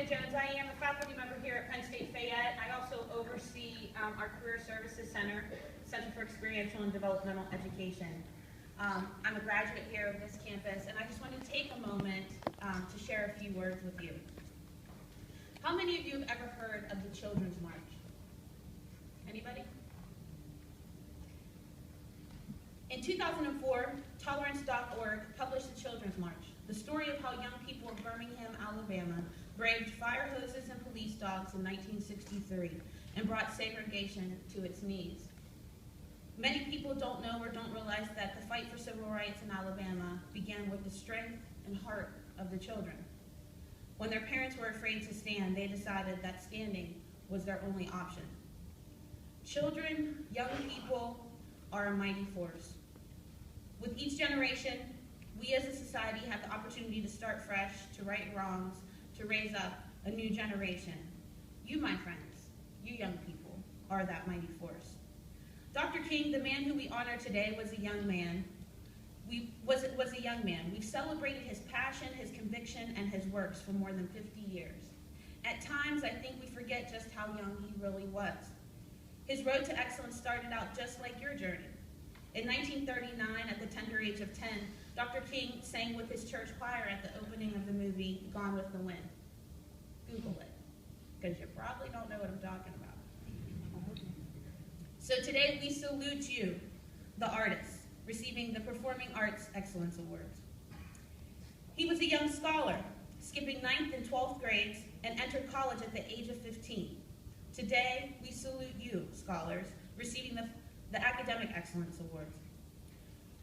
Gina Jones. I am a faculty member here at Penn State Fayette. I also oversee our Career Services Center, Center for Experiential and Developmental Education. I'm a graduate here of this campus, and I just want to take a moment to share a few words with you. How many of you have ever heard of the Children's March? Anybody? In 2004, Tolerance.org published the Children's March, the story of how young people of Birmingham, Alabama, braved fire hoses and police dogs in 1963 and brought segregation to its knees. Many people don't know or don't realize that the fight for civil rights in Alabama began with the strength and heart of the children. When their parents were afraid to stand, they decided that standing was their only option. Children, young people, are a mighty force. With each generation, we as a society have the opportunity to start fresh, to right wrongs, to raise up a new generation. You, my friends, you young people, are that mighty force. Dr. King, the man who we honor today, was a young man. Was a young man. We've celebrated his passion, his conviction, and his works for more than 50 years. At times, I think we forget just how young he really was. His road to excellence started out just like your journey. In 1939, at the tender age of 10, Dr. King sang with his church choir at the opening of the movie Gone with the Wind. Google it, because you probably don't know what I'm talking about. So today we salute you, the artists, receiving the Performing Arts Excellence Awards. He was a young scholar, skipping 9th and 12th grades, and entered college at the age of 15. Today, we salute you, scholars, receiving the Academic Excellence Awards.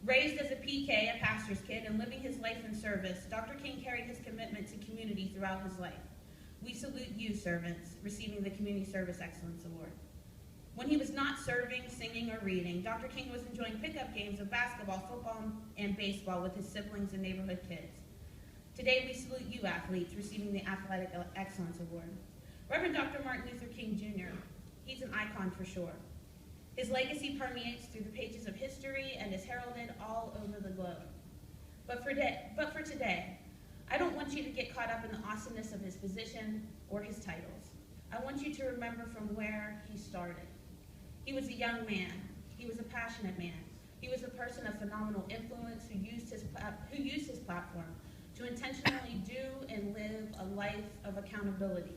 Raised as a PK, a pastor's kid, and living his life in service, Dr. King carried his commitment to community throughout his life. We salute you, servants, receiving the Community Service Excellence Award. When he was not serving, singing, or reading, Dr. King was enjoying pickup games of basketball, football, and baseball with his siblings and neighborhood kids. Today, we salute you, athletes, receiving the Athletic Excellence Award. Reverend Dr. Martin Luther King, Jr., he's an icon for sure. His legacy permeates through the pages of history and is heralded all over the globe. But for today, I don't want you to get caught up in the awesomeness of his position or his titles. I want you to remember from where he started. He was a young man. He was a passionate man. He was a person of phenomenal influence who used his platform to intentionally do and live a life of accountability.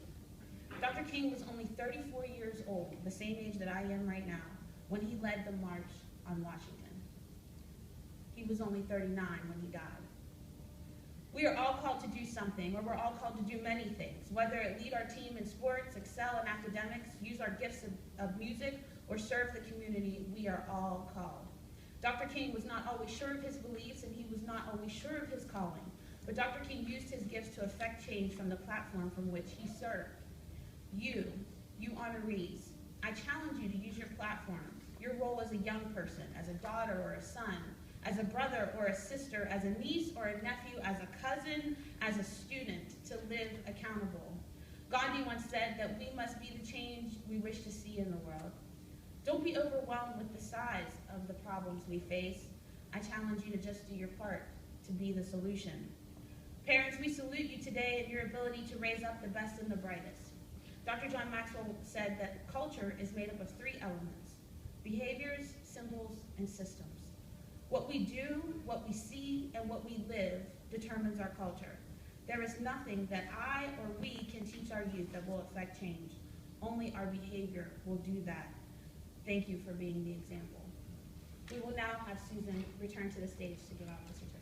Dr. King was only 34 years old, the same age that I am right now, when he led the March on Washington. He was only 39 when he died. We are all called to do something, or we're all called to do many things, whether it lead our team in sports, excel in academics, use our gifts of music, or serve the community. We are all called. Dr. King was not always sure of his beliefs, and he was not always sure of his calling, but Dr. King used his gifts to effect change from the platform from which he served. You honorees, I challenge you to use your platform, your role as a young person, as a daughter or a son, as a brother or a sister, as a niece or a nephew, as a cousin, as a student, to live accountable. Gandhi once said that we must be the change we wish to see in the world. Don't be overwhelmed with the size of the problems we face. I challenge you to just do your part, to be the solution. Parents, we salute you today in your ability to raise up the best and the brightest. Dr. John Maxwell said that culture is made up of 3 elements: behaviors, symbols, and systems. What we do, what we see, and what we live determines our culture. There is nothing that I or we can teach our youth that will affect change. Only our behavior will do that. Thank you for being the example. We will now have Susan return to the stage to give out the certificate.